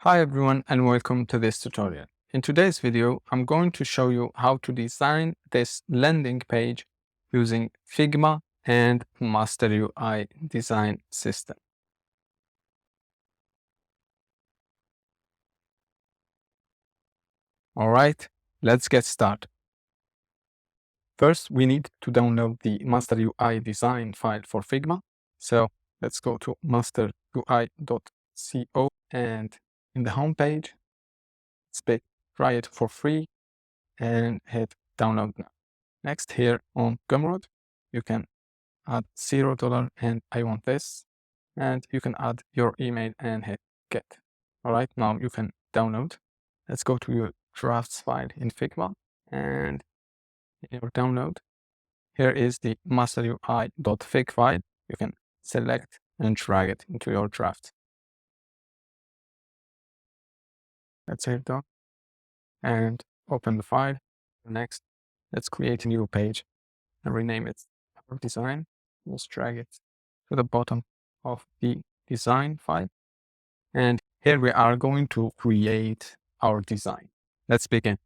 Hi everyone and welcome to this tutorial. In today's video, I'm going to show you how to design this landing page using Figma and Master UI design system. All right, let's get started. First, we need to download the Master UI design file for Figma. So let's go to masterui.co and in the home page, try it for free and hit download now. Next, here on Gumroad, you can add $0 and I want this, and you can add your email and hit get. All right, now you can download. Let's go to your drafts file in Figma and in your download. Here is the masterui.fig file. You can select and drag it into your draft. Let's hit done and open the file. Next, let's create a new page and rename it our design. Let's drag it to the bottom of the design file. And here we are going to create our design. Let's begin.